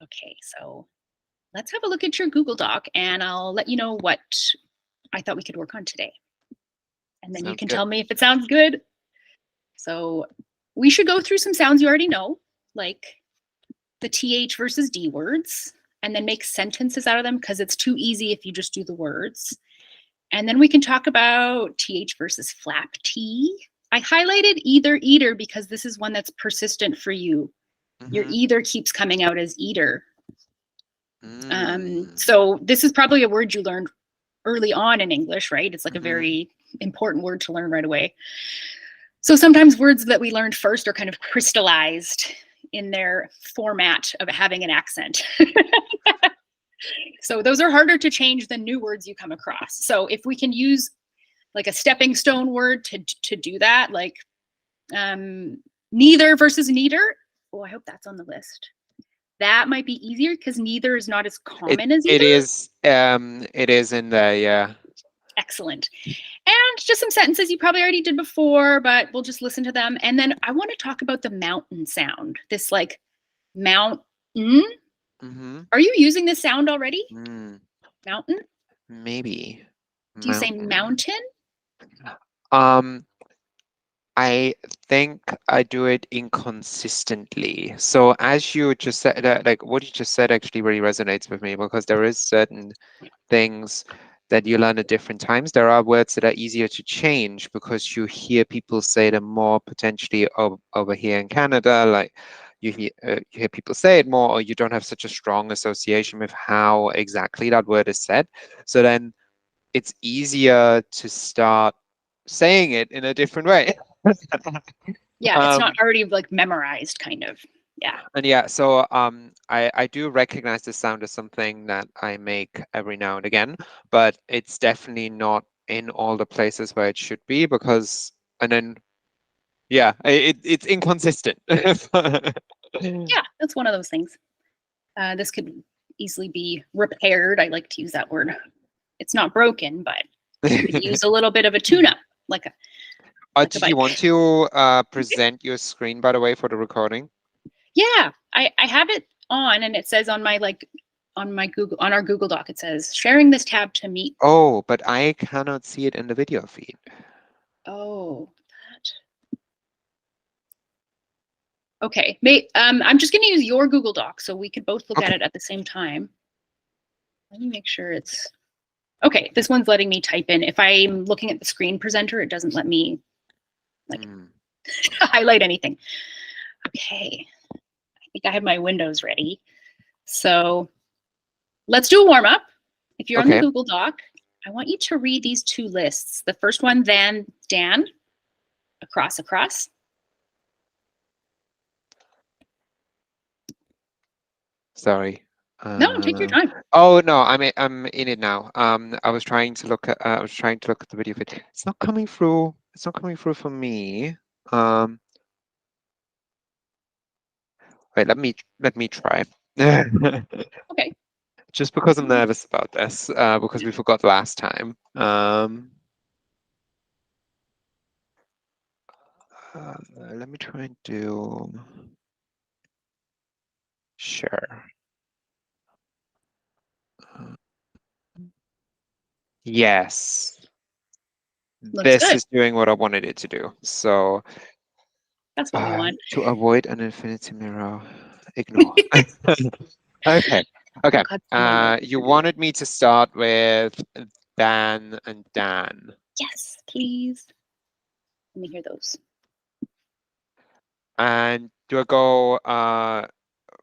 Okay, so let's have a look at your Google Doc and I'll let you know what I thought we could work on today. And then you Sounds can good. tell me if it sounds good. So we should go through some sounds you already know, like the TH versus D words, and then make sentences out of them because it's too easy if you just do the words. And then we can talk about TH versus flap T. I highlighted either eater because this is one that's persistent for you. Your either keeps coming out as eater. So this is probably a word you learned early on in English, right? It's like a very important word to learn right away. So sometimes words that we learned first are kind of crystallized in their format of having an accent. So those are harder to change than new words you come across. So if we can use like a stepping stone word to do that, like neither versus neither. Oh, I hope that's on the list. That might be easier because neither is not as common as either. It is in there, yeah. Excellent. And just some sentences you probably already did before, but we'll just listen to them. And then I want to talk about the mountain sound, this like mountain. Are you using this sound already? Mountain? Maybe. Do you say mountain? I think I do it inconsistently. So as you just said, like what you just said actually really resonates with me because there is certain things that you learn at different times. There are words that are easier to change because you hear people say them more potentially over here in Canada, like you hear people say it more, or you don't have such a strong association with how exactly that word is said. So then it's easier to start saying it in a different way. Yeah, it's not already like memorized, kind of. Yeah. And yeah, so I do recognize the sound as something that I make every now and again, but it's definitely not in all the places where it should be because, and then, yeah, it's inconsistent. Yeah, that's one of those things. This could easily be repaired. I like to use that word. It's not broken, but you could use a little bit of a tune-up, like a. Did you want to present your screen, by the way, for the recording? Yeah, I have it on, and it says on my on our Google Doc, it says sharing this tab to meet. Oh, but I cannot see it in the video feed. Oh, that. Okay, I'm just going to use your Google Doc so we could both look at it at the same time. Let me make sure it's okay. This one's letting me type in. If I'm looking at the screen presenter, it doesn't let me like highlight anything. Okay, I think I have my windows ready. So let's do a warm up. If you're on the Google Doc, I want you to read these two lists. The first one, then Dan, across. Sorry. No, take your time. Oh no, I'm in it now. I was trying to look at the video feed. It's not coming through. It's not coming through for me. Wait, let me try. Okay. Just because I'm nervous about this, because we forgot last time. Let me try and do share. Yes. This is doing what I wanted it to do. So that's what we want. To avoid an infinity mirror, ignore. Okay. You wanted me to start with Dan and Dan. Yes, please. Let me hear those. And do I go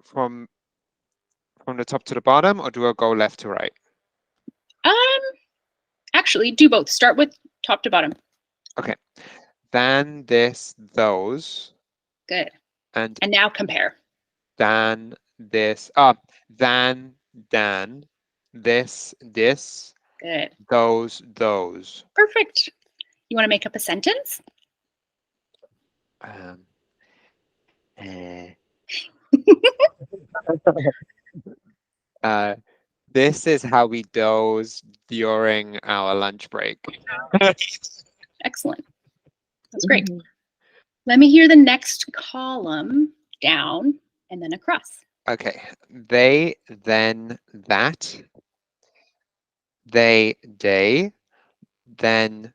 from the top to the bottom, or do I go left to right? Actually, do both. Start with top to bottom. Okay. Then this, those. Good. And now compare. Then this, then, this. Good. Those. Perfect. You want to make up a sentence? This is how we doze during our lunch break. Excellent. That's great. Let me hear the next column down and then across. Okay. They, then, that. They, they. Then,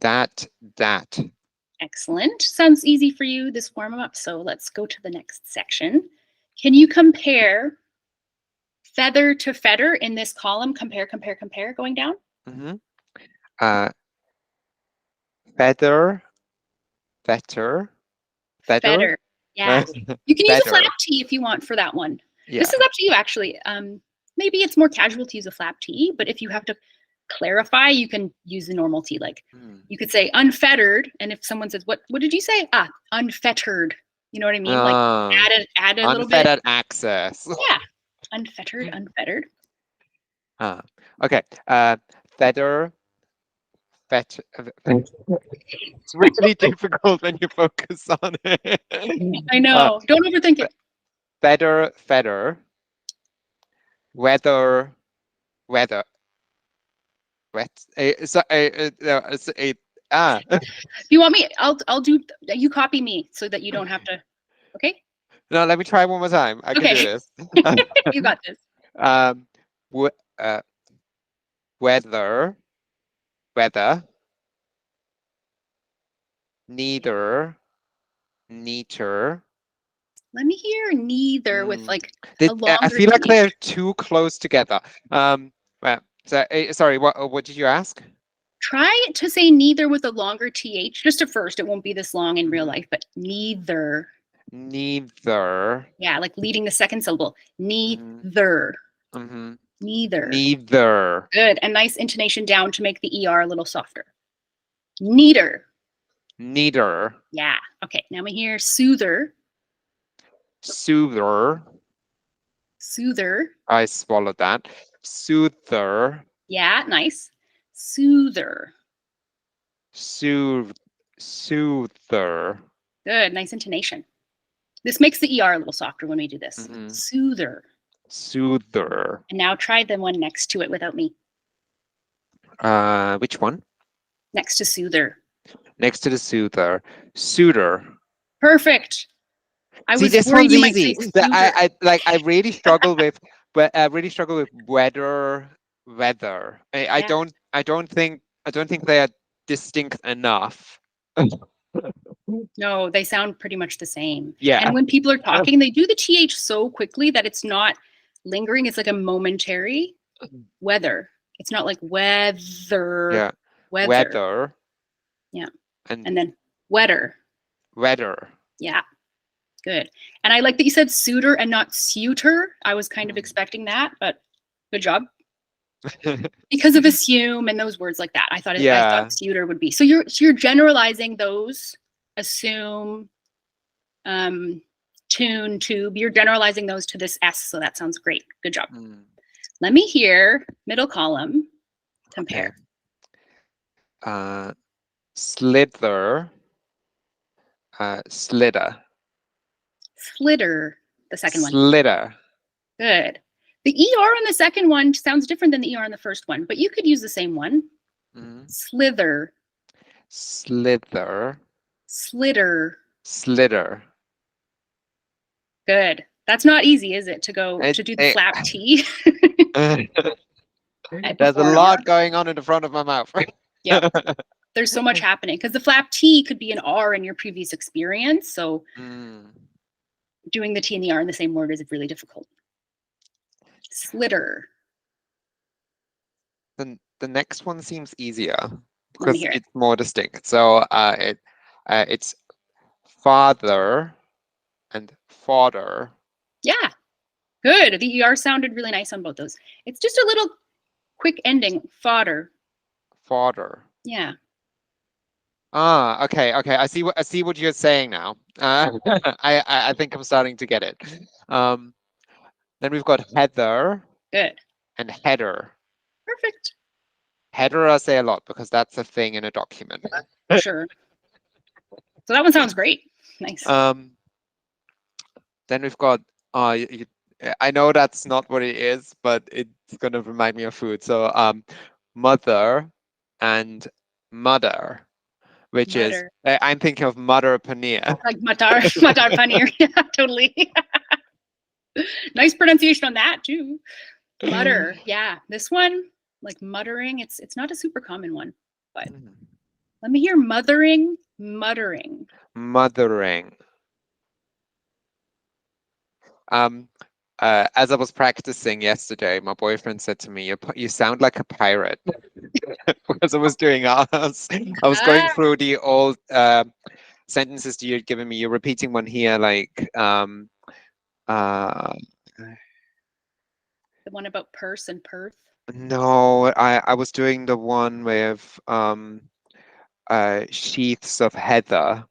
that, that. Excellent. Sounds easy for you, this warm up. So let's go to the next section. Can you compare feather to fetter in this column? Compare, compare, compare going down? Mm-hmm. Feather, fetter, feather. Fetter. Yeah. You can use a flap Feather. T if you want for that one. Yeah. This is up to you, actually. Maybe it's more casual to use a flap T, but if you have to clarify, you can use the normal T. Like you could say unfettered, and if someone says, "What did you say?" Ah, unfettered. You know what I mean? Like add a little bit. Unfettered access. Yeah, unfettered, unfettered. Okay. Feather. It's really difficult when you focus on it. I know. Don't overthink it. Feather, feather. Weather, weather. Wet. If you want me, I'll do. You copy me so that you don't have to. Okay. No, let me try one more time. I can do Okay. this. You got this. Weather, weather. Neither, neater. Let me hear neither with like a I longer feel like T. they're too close together. Well, so, sorry, what did you ask? Try to say neither with a longer TH. Just at first, it won't be this long in real life, but neither. Neither. Yeah, like leading the second syllable. Neither. Mm-hmm. Neither. Neither. Good. And nice intonation down to make the ER a little softer. Neither. Neither. Yeah. Okay. Now we hear soother. Soother. Soother. I swallowed that. Soother. Yeah, nice. Soother. Soother. Good. Nice intonation. This makes the ER a little softer when we do this. Soother. Soother. And now try the one next to it without me. Which one? Next to soother. Next to the soother. Suitor. Perfect. I was this worried one's you might easy. say I really struggle with, but I really struggle with weather. I don't think they are distinct enough. No, they sound pretty much the same. Yeah. And when people are talking, they do the TH so quickly that it's not lingering. It's like a momentary weather. It's not like weather. Yeah. Weather. Yeah. And then wetter. Weather. Yeah. Good. And I like that you said suitor and not suitor. I was kind of expecting that, but good job. Because of assume and those words like that. I thought suitor would be. So you're generalizing those, assume, tune, tube. You're generalizing those to this S. So that sounds great. Good job. Let me hear middle column. Compare. Slither. Slitter. Slitter. The second one. Slitter. Good. The ER on the second one sounds different than the ER on the first one, but you could use the same one. Slither. Slither. Slitter. Slitter. Good. That's not easy, is it, to do the flap T? There's a lot going on in the front of my mouth. Yeah. There's so much happening because the flap T could be an R in your previous experience. So doing the T and the R in the same word is really difficult. Slitter. The next one seems easier because it's more distinct. So it's father and fodder. Yeah, good. The ER sounded really nice on both those. It's just a little quick ending. Fodder. Fodder. Yeah. Okay. I see what you're saying now. I think I'm starting to get it. Then we've got heather. Good. And header. Perfect. Header I say a lot because that's a thing in a document. Sure. So that one sounds great. Nice. Then we've got I know that's not what it is, but it's gonna remind me of food. So mother and mother, which Mutter. is I'm thinking of Mother Paneer. Like Matar Paneer. Yeah, totally. Nice pronunciation on that too. Mutter. Yeah, this one, like muttering, it's not a super common one, but let me hear mothering, muttering. Mothering. As I was practicing yesterday, my boyfriend said to me, "You sound like a pirate." Because I was doing ours. I was going through the old sentences that you'd given me. You're repeating one here, like The one about purse and perth. no, I was doing the one with sheaths of heather.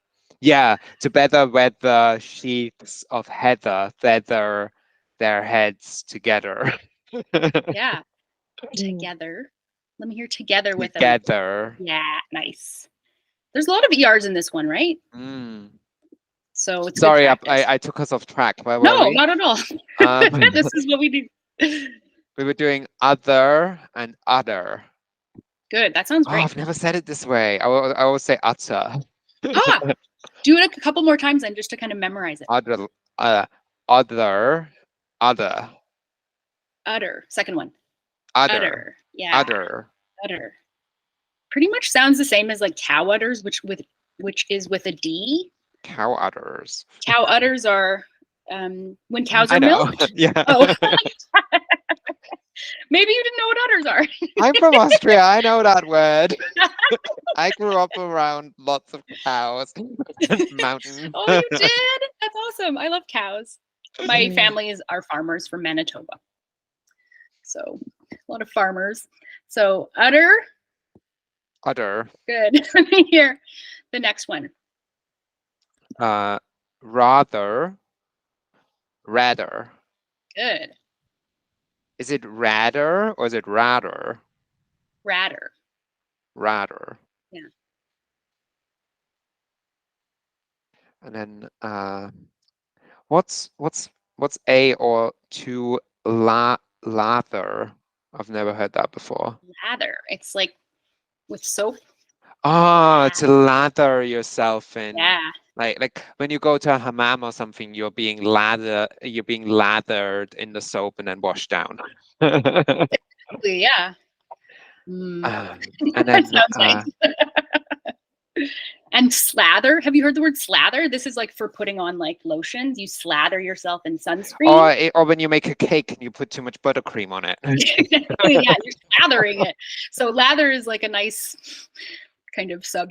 Yeah, together weather sheaths of heather, feather their heads together. Yeah, together. Let me hear together with them. Together. Yeah, nice. There's a lot of ERs in this one, right? So it's sorry, good practice. I took us off track. Where were No, we? not at all. This is what we do. We were doing other and other. Good. That sounds Oh, great. I've never said it this way. I always say utter. Do it a couple more times then, just to kind of memorize it. Other, other. Utter. Second one. Other. Yeah. Other. Utter. Pretty much sounds the same as like cow udders, which is with a D. Cow udders. Cow udders are when cows I are know. milked. Yeah. Oh. Maybe you didn't know what udders are. I'm from Austria. I know that word. I grew up around lots of cows. Mountains. Oh, you did? That's awesome. I love cows. My family are farmers from Manitoba. So a lot of farmers. So utter. Udder. Good. Let me hear the next one. Rather. Rather. Good. Is it rather or is it rather? Rather. Rather. Yeah. And then what's a or to lather? I've never heard that before. Lather. It's like with soap. Ah, to lather yourself in. Yeah. Like when you go to a hammam or something, you're being lathered in the soap and then washed down. Yeah. And then sounds nice. And slather. Have you heard the word slather? This is like for putting on like lotions. You slather yourself in sunscreen. Or when you make a cake and you put too much buttercream on it. Exactly, yeah, you're slathering it. So lather is like a nice kind of sub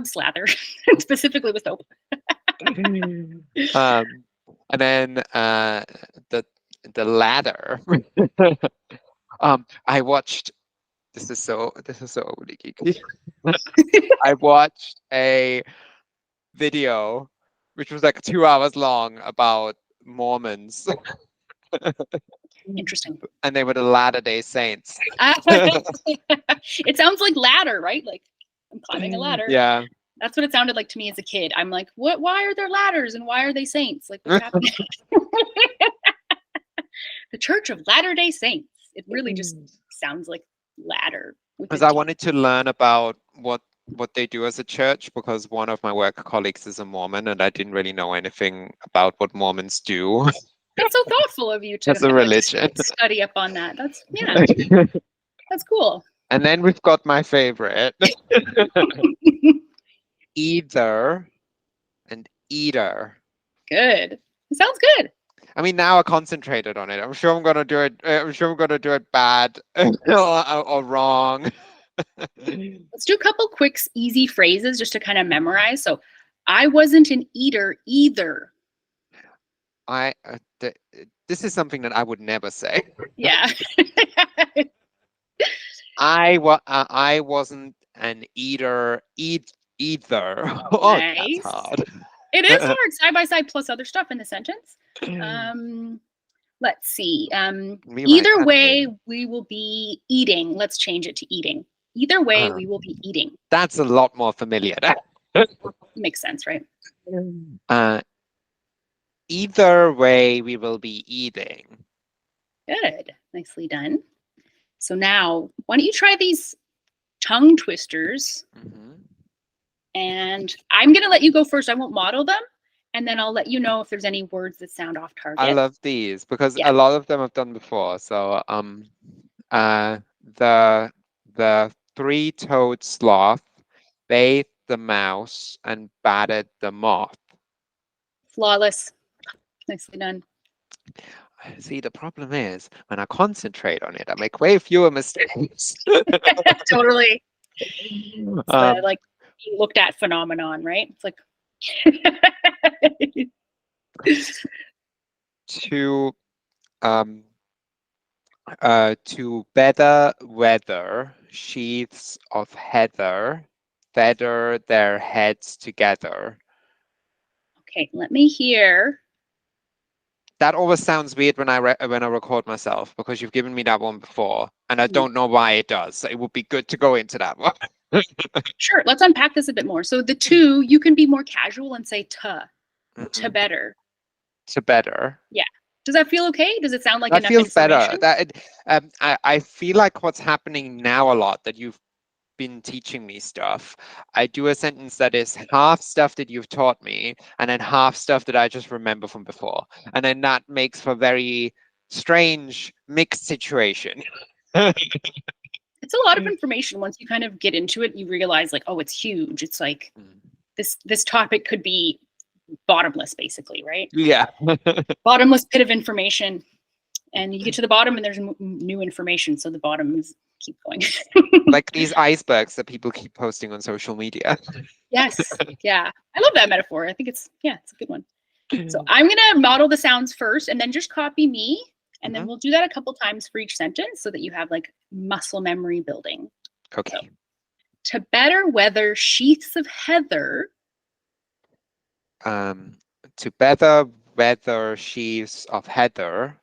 slather, specifically with soap. And then the ladder. I watched. This is so overly geeky. I watched a video which was like 2 hours long about Mormons. Interesting. And they were the Latter-day Saints. It sounds like ladder, right? Like I'm climbing a ladder. Yeah. That's what it sounded like to me as a kid. I'm like, what? Why are there ladders and why are they saints? Like, what's happening? The Church of Latter-day Saints. It really just sounds like ladder. Because I wanted to learn about what they do as a church, because one of my work colleagues is a Mormon and I didn't really know anything about what Mormons do. That's so thoughtful of you to As a religion. study up on that. That's that's cool. And then we've got my favorite. Either and eater. Good. It sounds good. I mean, now I concentrated on it. I'm sure I'm gonna do it. I'm sure I'm gonna do it bad or wrong. Let's do a couple quick, easy phrases just to kind of memorize. So, I wasn't an eater either. This is something that I would never say. Yeah. I wasn't an eater either. Oh, Nice. that's hard. It is hard. Side by side plus other stuff in the sentence. Let's see. Either way, we will be eating. Let's change it to eating. Either way, we will be eating. That's a lot more familiar. Makes sense, right? Either way, we will be eating. Good. Nicely done. So now, why don't you try these tongue twisters? And I'm going to let you go first. I won't model them. and then I'll let you know if there's any words that sound off target. I love these because Yeah. a lot of them I've done before. So the three-toed sloth bathed the mouse and batted the moth. Flawless. Nicely done. See, the problem is when I concentrate on it, I make way fewer mistakes. Totally. It's the, like, you looked at phenomenon, right? It's like to better weather sheaths of heather, feather their heads together. Okay, let me hear. That always sounds weird when I record myself because you've given me that one before, and I don't know why it does. It would be good to go into that one. Sure, let's unpack this a bit more. So the two, you can be more casual and say to better. To better. Yeah. Does that feel okay? Does it sound like That enough feels information? better. I feel like what's happening now a lot that you've been teaching me stuff. I do a sentence that is half stuff that you've taught me and then half stuff that I just remember from before. And then that makes for a very strange mixed situation. It's a lot of information. Once you kind of get into it, you realize like, oh, it's huge. It's like this topic could be bottomless, basically, right? Yeah. Bottomless pit of information. And you get to the bottom and there's new information. So the bottom is keep going. Like these icebergs that people keep posting on social media. Yes. Yeah. I love that metaphor. I think it's a good one. So I'm going to model the sounds first and then just copy me. And then we'll do that a couple times for each sentence so that you have like muscle memory building. Okay. So, to better weather sheaths of heather. To better weather sheaths of heather.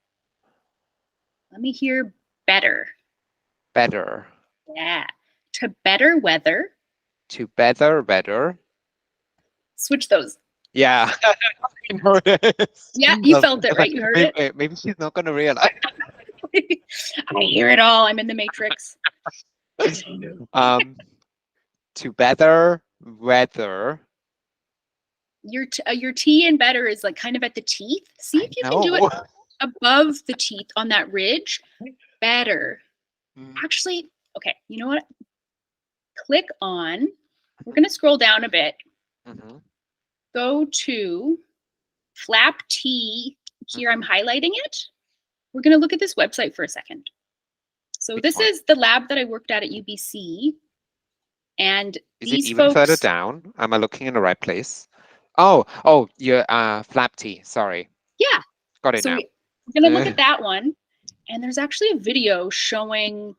Let me hear better. Better. Yeah. To better weather. To better weather. Switch those. Yeah. Yeah, you felt it, right? You heard it? Maybe she's not going to realize. I hear it all. I'm in the matrix. To better weather. Your T in better is like kind of at the teeth. See if you can do it above the teeth on that ridge. Better. Actually, okay, you know what? Click on, we're going to scroll down a bit. Go to flap T. Here I'm highlighting it. We're going to look at this website for a second. So this is the lab that I worked at UBC. And is it even further down? Am I looking in the right place? Oh, you're flap T. Sorry. Yeah. Got it now. We're going to look at that one. And there's actually a video showing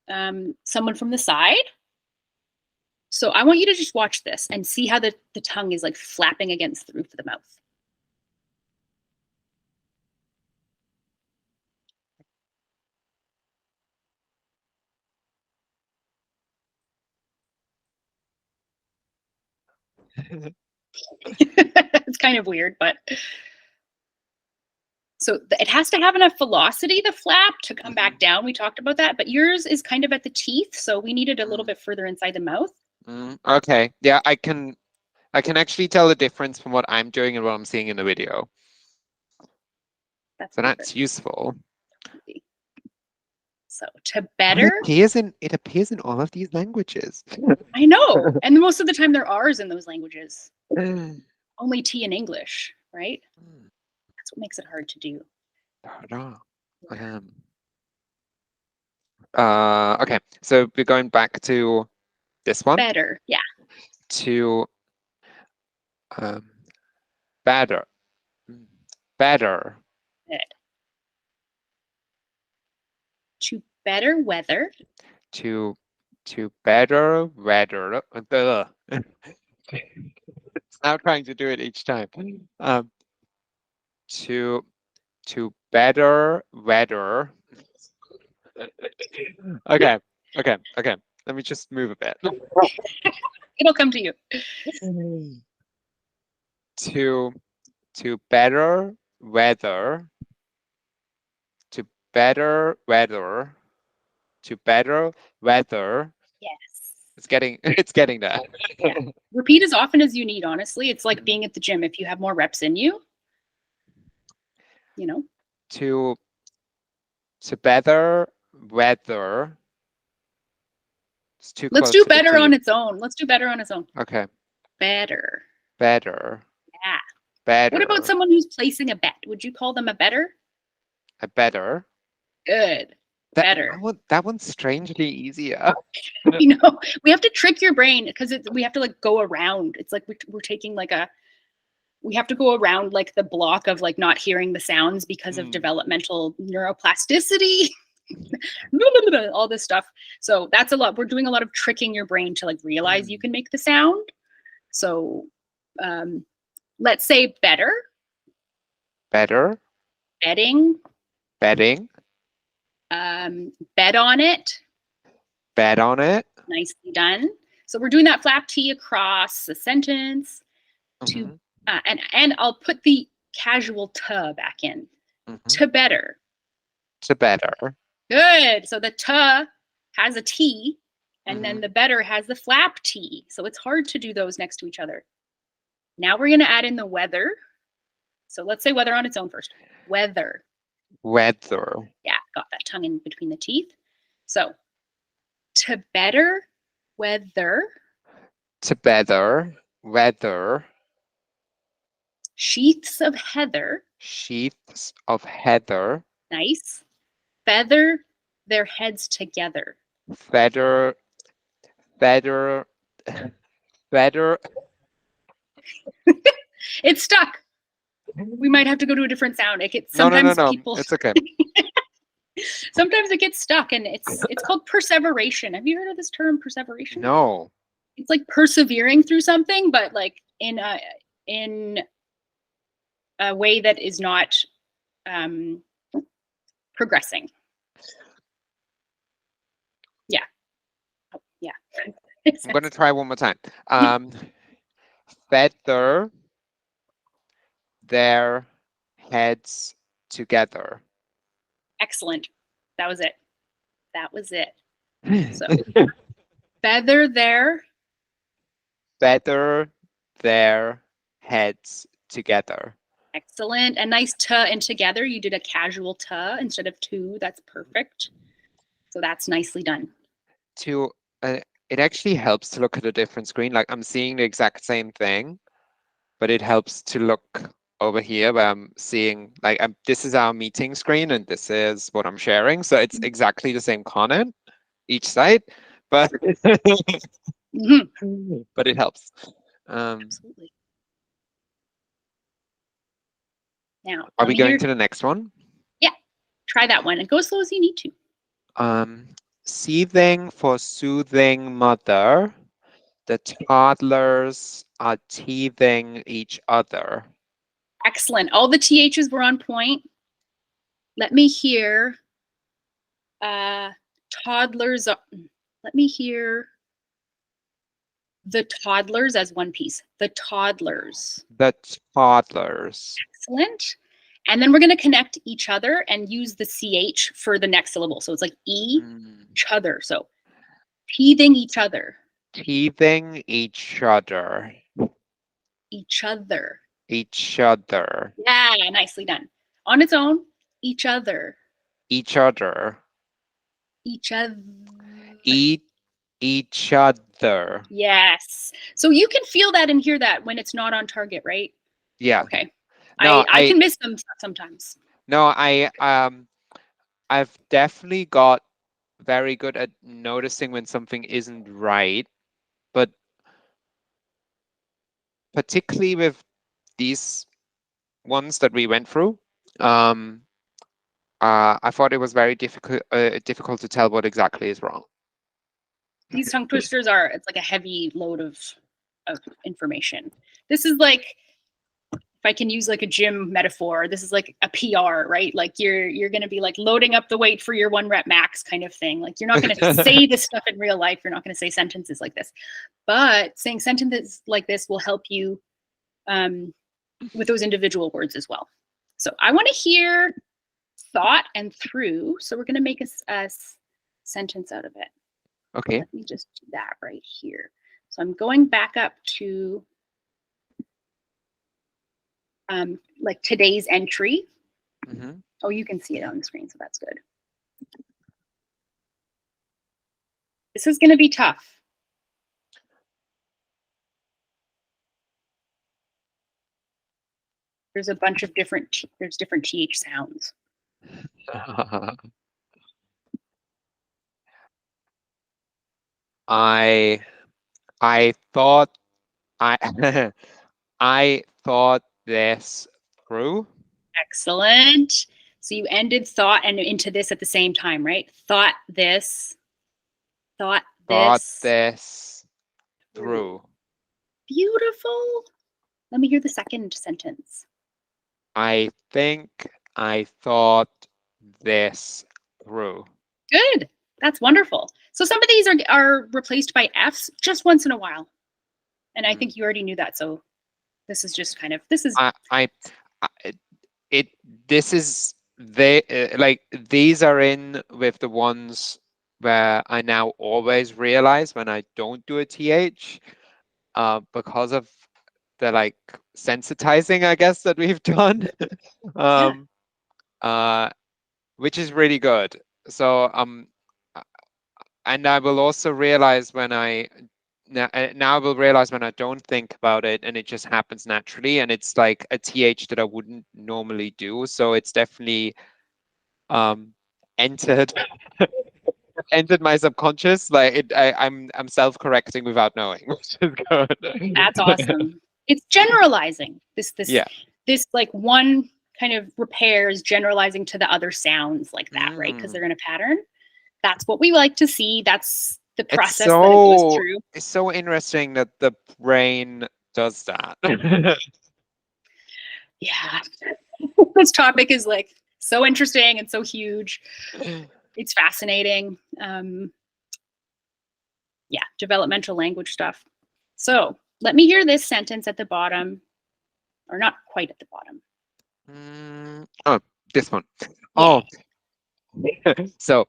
someone from the side. So I want you to just watch this and see how the tongue is like flapping against the roof of the mouth. It's kind of weird, but so it has to have enough velocity, the flap, to come back down. We talked about that, but yours is kind of at the teeth, so we need it a little bit further inside the mouth. Okay, yeah, I can actually tell the difference from what I'm doing and what I'm seeing in the video. That's useful. So to better, it appears in all of these languages. I know, and most of the time there are R's in those languages. Only T in English, right? That's what makes it hard to do. Okay, so we're going back to this one. Better, yeah. To better. Better. Good. To better weather. To better weather. It's now trying to do it each time. To better weather. Okay. Let me just move a bit. It'll come to you. To better weather. To better weather. To better weather. Yes. It's getting it's getting there. Yeah. Repeat as often as you need, honestly. It's like being at the gym. If you have more reps in you, you know. To better weather. It's too Let's close do to the better T. on its own. Let's do better on its own. Okay. Better. Better. Yeah. Better. What about someone who's placing a bet? Would you call them a better? A better. Good. Better. That one's strangely easier. You know, we have to trick your brain because we have to like go around. It's like we're taking like we have to go around like the block of like not hearing the sounds because of developmental neuroplasticity. All this stuff. So that's a lot. We're doing a lot of tricking your brain to like realize you can make the sound. So let's say better. Better. Bedding. Bedding. Bet on it. Bet on it. Nicely done. So we're doing that flap T across the sentence. To and I'll put the casual "t" back in. To better. To better. Good. So the "t" has a T, and then the better has the flap T. So it's hard to do those next to each other. Now we're going to add in the weather. So let's say weather on its own first. Weather. Weather. Yeah, got that tongue in between the teeth. So to better weather. To better weather. Sheaths of heather. Sheaths of heather. Nice. Feather their heads together. Feather. Feather. Feather. It's stuck. We might have to go to a different sound. It gets No. people. It's okay. Sometimes it gets stuck, and it's called perseveration. Have you heard of this term, perseveration? No. It's like persevering through something, but like in a way that is not progressing. Yeah. Oh, yeah. I'm going to try one more time. Feather their heads together. Excellent. That was it. That was it. So feather their heads together. Excellent. A nice "t" and together. You did a casual "t" instead of "two." That's perfect. So that's nicely done. It actually helps to look at a different screen. Like I'm seeing the exact same thing, but it helps to look over here where I'm seeing like this is our meeting screen and this is what I'm sharing. So it's exactly the same content each side, but but it helps. Absolutely. Now, are we going to the next one? Yeah, try that one and go as slow as you need to. Seething for soothing mother. The toddlers are teething each other. Excellent. All the THs were on point. Let me hear toddlers. Let me hear the toddlers as one piece. The toddlers. The toddlers. Excellent. And then we're going to connect each other and use the CH for the next syllable. So it's like each other. So teething each other. Teething each other. Each other. Each other. Yeah, nicely done. On its own, each other. Each other. Each other. Each other. Yes. So you can feel that and hear that when it's not on target, right? Yeah. Okay. No, I can miss them sometimes. No, I've definitely got very good at noticing when something isn't right, but particularly with these ones that we went through, I thought it was very difficult to tell what exactly is wrong. These tongue twisters it's like a heavy load of information. This is like, if I can use like a gym metaphor, this is like a PR, right? Like you're going to be like loading up the weight for your 1 rep max kind of thing. Like you're not going to say this stuff in real life. You're not going to say sentences like this, but saying sentences like this will help you with those individual words as well. So I want to hear thought and through. So we're going to make a sentence out of it. Okay. Let me just do that right here. So I'm going back up to like today's entry. Mm-hmm. Oh, you can see it on the screen, so that's good. This is going to be tough. There's a bunch of different TH sounds. I thought I thought this through. Excellent. So you ended thought and into this at the same time, right? Thought this. Thought This through. Beautiful. Let me hear the second sentence. I think I thought this through. Good. That's wonderful. So some of these are replaced by Fs just once in a while. And I think you already knew that. So this is just kind of, this is. This is, like, these are in with the ones where I now always realize when I don't do a TH, because of the like sensitizing, I guess, that we've done. Which is really good. So and I will also realize when now I will realize when I don't think about it and it just happens naturally, and it's like a TH that I wouldn't normally do. So it's definitely entered entered my subconscious. Like I'm self-correcting without knowing, which is good. That's awesome. It's generalizing. This like one kind of repair is generalizing to the other sounds like that, right? Because they're in a pattern. That's what we like to see. That's the process that it goes through. It's so interesting that the brain does that. Yeah. This topic is like so interesting and so huge. It's fascinating. Yeah, developmental language stuff. So let me hear this sentence at the bottom, or not quite at the bottom. Oh, this one. Yeah. Oh, so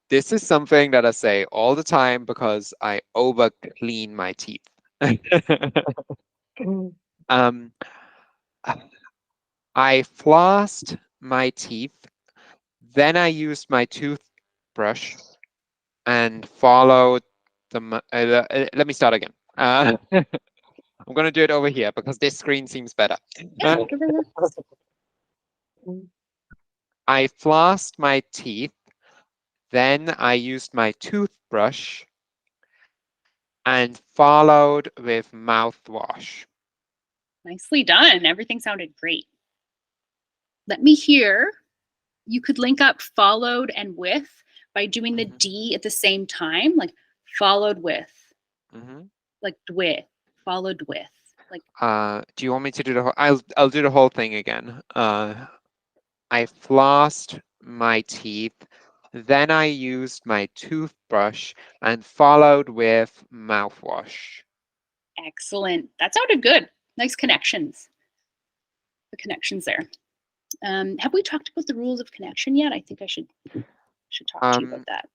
this is something that I say all the time because I over clean my teeth. I flossed my teeth, then I used my toothbrush and followed the. Let me start again. I'm going to do it over here because this screen seems better. I flossed my teeth, then I used my toothbrush and followed with mouthwash. Nicely done. Everything sounded great. Let me hear. You could link up followed and with by doing the D at the same time, like followed with, like with, followed with. Like. Do you want me to do the whole? I'll do the whole thing again. I flossed my teeth, then I used my toothbrush and followed with mouthwash. Excellent. That sounded good. Nice connections. The connections there. Have we talked about the rules of connection yet? I think I should talk to you about that.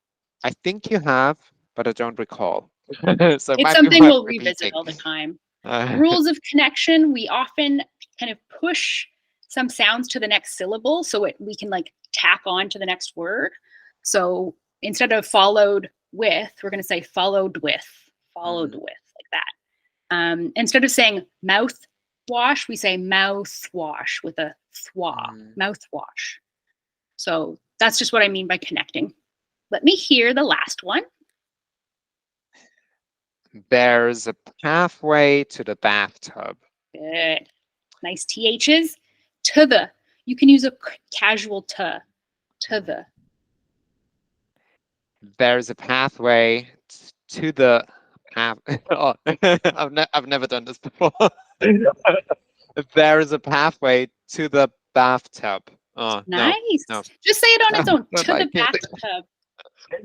I think you have, but I don't recall. So it's something we'll revisit all the time. Rules of connection, we often kind of push some sounds to the next syllable so we can like tack on to the next word. So instead of followed with, we're going to say followed with, like that. Instead of saying mouth wash, we say mouthwash with a thwa, mouthwash. So that's just what I mean by connecting. Let me hear the last one. There's a pathway to the bathtub. Good. Nice THs. To the. You can use a casual to the. There's a pathway to the path. Oh, I've never done this before. There is a pathway to the bathtub. Oh, nice. No. Just say it on its own. To the bathtub.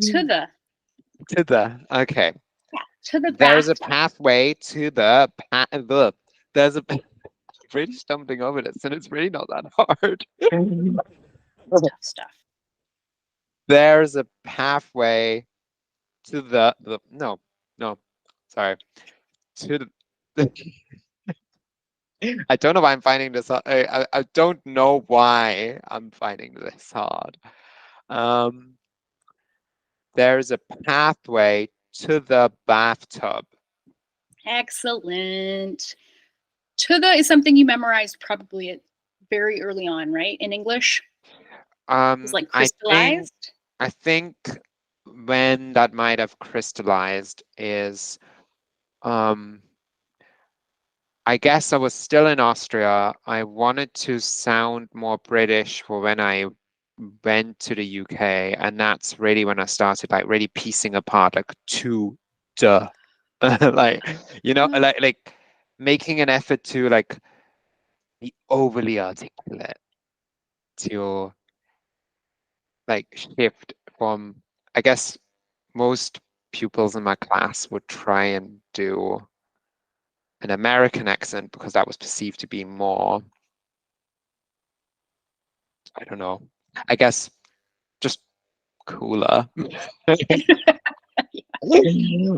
To the. To the. Okay. Yeah. To the. There's a pathway to the. There's a. Really stumbling over this, and it's really not that hard. Tough stuff. There's a pathway to the no, sorry, to the I don't know why I'm finding this hard. I don't know why I'm finding this hard. There's a pathway to the bathtub. Excellent. To the is something you memorized probably very early on, right? In English? It's like crystallized. I think when that might have crystallized is I guess I was still in Austria. I wanted to sound more British for when I went to the UK, and that's really when I started like really piecing apart like to the like like making an effort to like be overly articulate to like shift from, I guess most pupils in my class would try and do an American accent because that was perceived to be more, I don't know, I guess just cooler,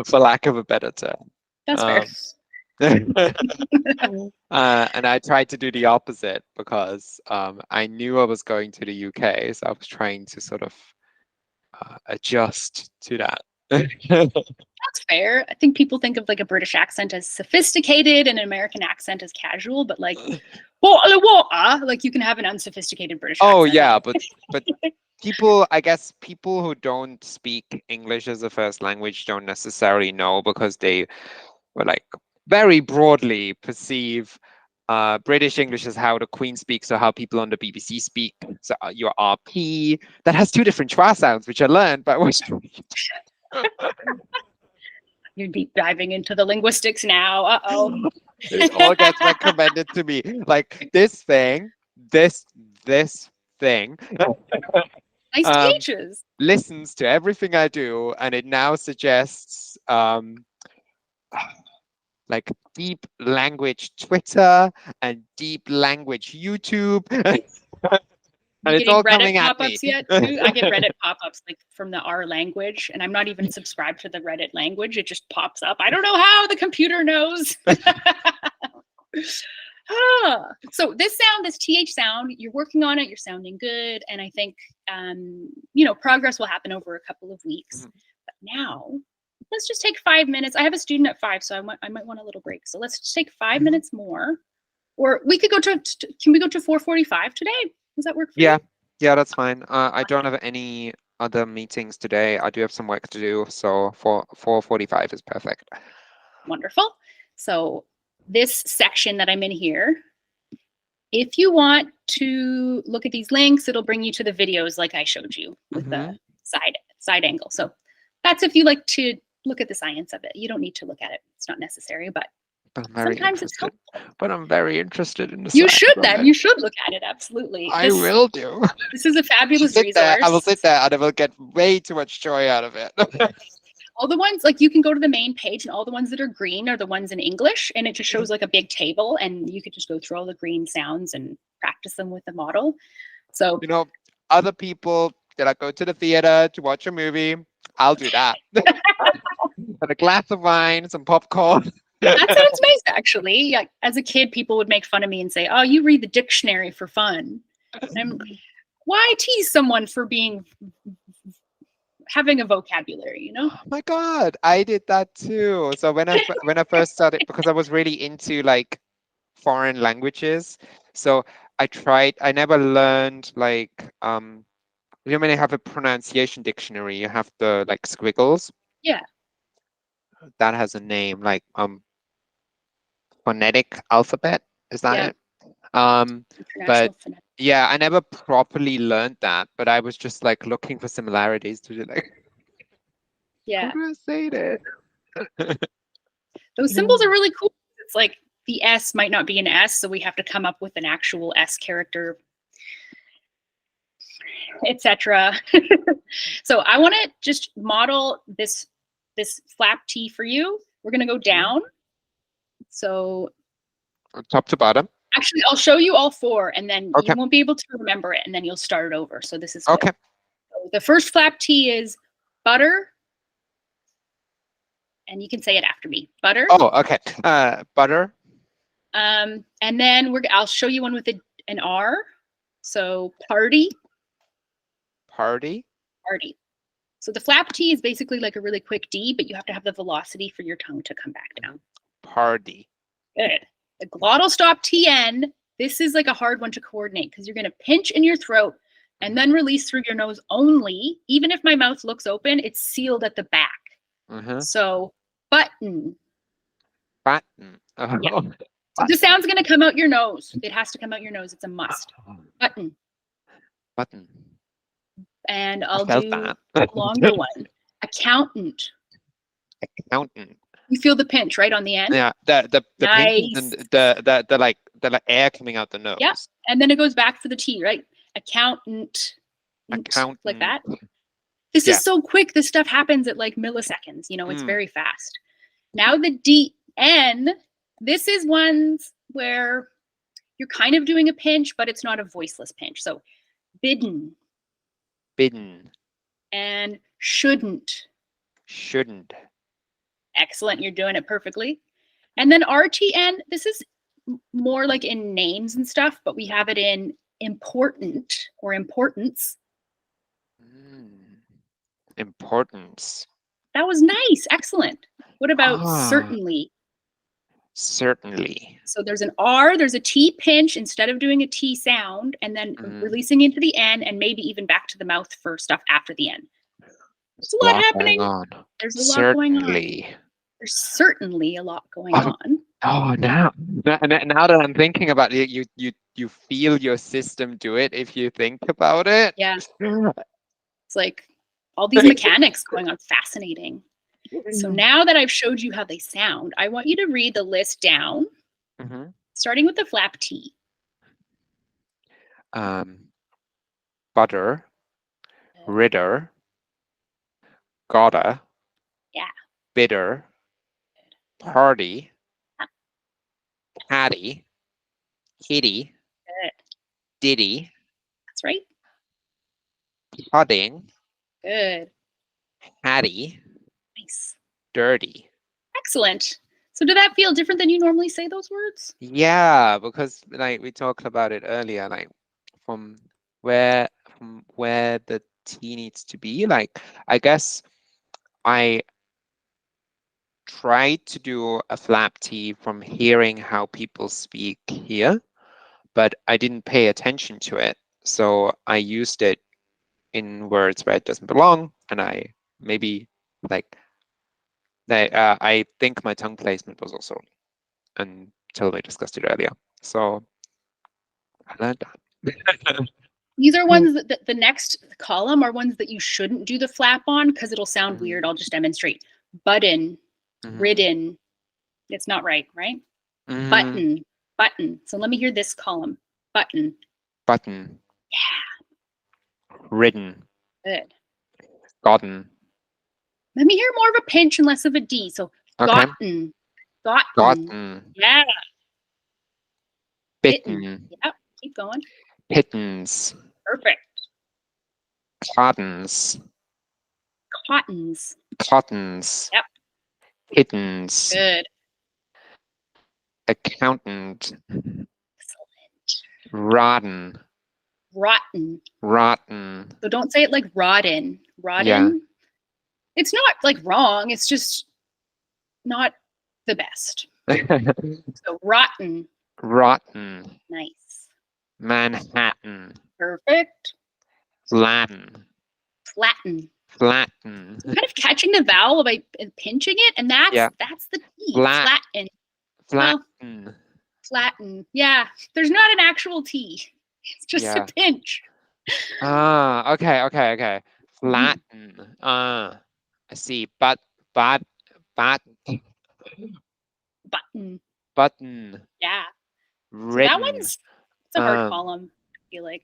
for lack of a better term. That's fair. And I tried to do the opposite because I knew I was going to the UK, so I was trying to sort of adjust to that. That's fair. I think people think of like a British accent as sophisticated and an American accent as casual, but like, like you can have an unsophisticated British accent. Oh yeah, but people, I guess people who don't speak English as a first language don't necessarily know because they were like very broadly perceive British English as how the Queen speaks or how people on the BBC speak. So your RP, that has two different schwa sounds, which I learned, but you're deep diving into the linguistics now. Uh-oh. It all gets recommended to me. Like this thing, this thing. Nice teachers. Listens to everything I do, and it now suggests like deep language Twitter and deep language YouTube. And it's all coming at me. Yet too? I get Reddit pop-ups like from the R language, and I'm not even subscribed to the Reddit language. It just pops up. I don't know how the computer knows. So this sound, this TH sound, you're working on it. You're sounding good, and I think progress will happen over a couple of weeks. Mm-hmm. But now, let's just take 5 minutes. I have a student at 5, so I might want a little break. So let's just take 5 mm-hmm. minutes more, or we could go to. Can we go to 4:45 today? Does that work for you? Yeah, that's fine. I don't have any other meetings today. I do have some work to do, so 4:45 is perfect. Wonderful. So this section that I'm in here, if you want to look at these links, it'll bring you to the videos like I showed you with mm-hmm. the side angle. So that's if you like to look at the science of it. You don't need to look at it. It's not necessary, but sometimes it's helpful. But I'm very interested in the You should then. You should look at it. Absolutely. I will do. This is a fabulous resource. I will sit there and I will get way too much joy out of it. All the ones, like you can go to the main page, and all the ones that are green are the ones in English, and it just shows like a big table, and you could just go through all the green sounds and practice them with the model. So, other people that go to the theater to watch a movie, I'll do that. And a glass of wine, some popcorn. That sounds nice, actually. Like, as a kid, people would make fun of me and say, "Oh, you read the dictionary for fun." And why tease someone for having a vocabulary, Oh my God, I did that too. So when I first started, because I was really into like foreign languages, so I never learned like when you have a pronunciation dictionary, you have the like squiggles. Yeah. That has a name, like phonetic alphabet. Is that it? But yeah, I never properly learned that, but I was just like looking for similarities to like. Yeah. How do I say that? Those symbols are really cool. It's like the S might not be an S, so we have to come up with an actual S character, etc. So I want to just model this flap T for you. We're going to go down. So top to bottom. Actually, I'll show you all 4, and then you won't be able to remember it, and then you'll start it over. So this is good. Okay. So the first flap T is butter, and you can say it after me. Butter. Oh, okay. Butter. And then I'll show you one with an R. So party. Party. Party. So the flap T is basically like a really quick D, but you have to have the velocity for your tongue to come back down. Party. Good. The glottal stop TN. This is like a hard one to coordinate because you're going to pinch in your throat and then release through your nose only. Even if my mouth looks open, it's sealed at the back. So button. Button. Yeah. So the sound's going to come out your nose. It has to come out your nose. It's a must. Button. Button. And I'll do a longer one. Accountant. Accountant. You feel the pinch right on the end? Yeah, the Nice. and the like air coming out the nose. Yeah, and then it goes back for the T, right? Accountant. Accountant. Like that. This is so quick. This stuff happens at like milliseconds. You know, it's very fast. Now the DN. This is ones where you're kind of doing a pinch, but it's not a voiceless pinch. So bidden. Bidden. And shouldn't. Shouldn't. Excellent. You're doing it perfectly. And then RTN, this is more like in names and stuff, but we have it in important or importance. Importance. That was nice. Excellent. What about certainly? Certainly. So there's an R, there's a T pinch instead of doing a T sound, and then releasing into the N and maybe even back to the mouth for stuff after the N. There's a lot happening. There's a lot going on. There's certainly a lot going on. Oh, now that I'm thinking about it, you feel your system do it if you think about it. Yeah. It's like all these mechanics going on. Fascinating. So now that I've showed you how they sound, I want you to read the list down, starting with the flap T. Butter, Ritter, gotta, bitter, party, catty, kitty, diddy. That's right. Pudding. Good. Hattie. Nice. Dirty. Excellent. So did that feel different than you normally say those words? Yeah, because like we talked about it earlier, like from where the T needs to be. Like I guess I tried to do a flap T from hearing how people speak here, but I didn't pay attention to it. So I used it in words where it doesn't belong, and I maybe like I think my tongue placement was also until we discussed it earlier. So I learned that. These are ones that the next column are ones that you shouldn't do the flap on because it'll sound weird. I'll just demonstrate. Button, ridden. It's not right, right? Button, button. So let me hear this column. Button. Button. Yeah. Ridden. Good. Gotten. Let me hear more of a pinch and less of a D. So gotten. Gotten. Gotten. Yeah. Bitten. Yep. Keep going. Pittens. Perfect. Cottons. Cottons. Cottons. Yep. Kittens. Good. Accountant. Excellent. Rotten. Rotten. Rotten. So don't say it like rotten. Rotten. Yeah. It's not like wrong. It's just not the best. So rotten. Rotten. Nice. Manhattan. Perfect. Flatten. Flatten. Flatten. I'm kind of catching the vowel by pinching it, and that's the T. Flatten. Flatten. Well, flatten. Yeah. There's not an actual T. It's just a pinch. Okay. Flatten. I see. Button. Button. Yeah. Ridden. So that one's it's a hard column, I feel like.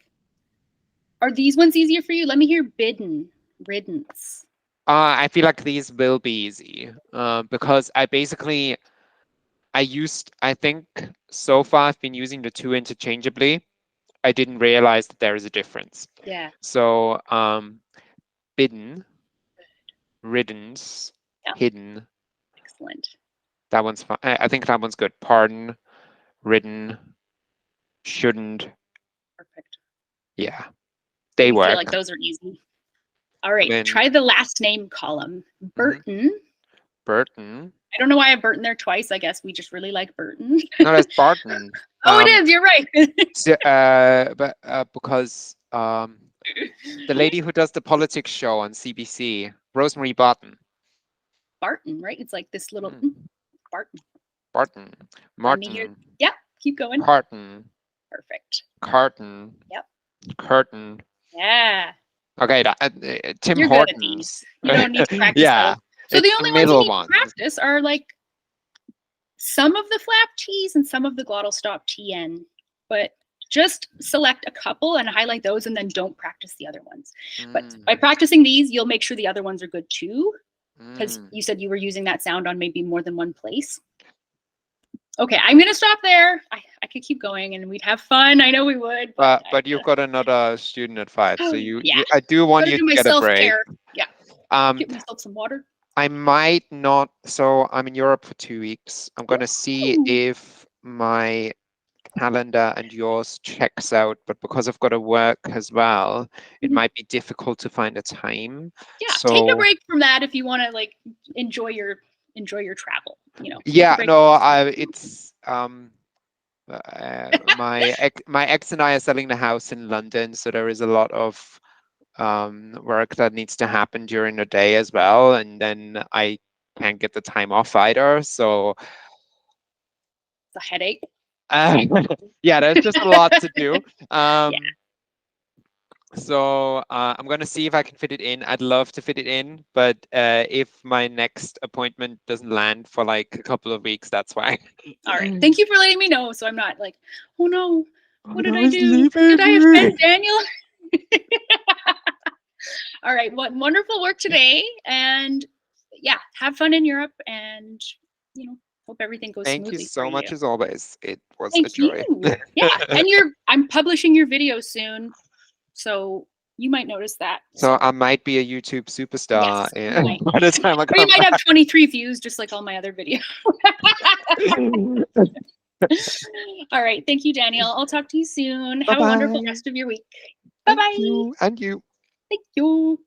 Are these ones easier for you? Let me hear bidden. Riddance. I feel like these will be easy. Because I think so far I've been using the two interchangeably. I didn't realize that there is a difference. Yeah. So bidden, riddance, hidden, Excellent. That one's fine. I think that one's good. Pardon, ridden, shouldn't. Perfect. Yeah, they I work. feel like those are easy. All right, Then- try the last name column. Burton. Burton. I don't know why I Burton there twice. I guess we just really like Burton. No, that's Barton. Oh, it is. You're right. Because the lady who does the politics show on CBC, Rosemary Barton. Barton, right? It's like this little Barton. Barton. Let me hear- Martin. Yep, keep going. Carton. Perfect. Carton. Yep. Curtain. Yeah. Okay, Tim You're good at Hortons. these. You don't need to practice Yeah. those. So the It's only the ones you middle need to ones. practice are like some of the flap T's and some of the glottal stop TN. But just select a couple and highlight those and then don't practice the other ones. But by practicing these, you'll make sure the other ones are good too. Because you said you were using that sound on maybe more than one place. Okay, I'm gonna stop there. I could keep going and we'd have fun. I know we would. But you've got another student at 5, so yeah. I do want Gotta you do my to get a break. self-care. Yeah. Get myself some water. I might not. So I'm in Europe for 2 weeks. I'm gonna see Ooh. if my calendar and yours checks out, but because I've got to work as well, it Mhm. might be difficult to find a time. Yeah, So take a break from that if you want to like enjoy your travel. You know. take a yeah, break no, from this. it's my ex and I are selling the house in London, so there is a lot of work that needs to happen during the day as well, and then I can't get the time off either. So It's a headache. yeah, there's just a lot to do. So I'm gonna see if I can fit it in. I'd love to fit it in, but if my next appointment doesn't land for like a couple of weeks, that's why. All right. Thank you for letting me know. So I'm not like, oh no, what did I was do? leaving Did I me. offend Daniel? All right. Wonderful work today. And yeah, have fun in Europe and hope everything goes Thank you smoothly. so for much you. as always. It was a Thank joy. you. Yeah. And I'm publishing your video soon. So you might notice that. So I might be a YouTube superstar Yes, you might. by the time I Or come you might back. have 23 views, just like all my other videos. All right. Thank you, Daniel. I'll talk to you soon. Have a wonderful Bye-bye. rest of your week. Thank Bye-bye. you. And you. Thank you.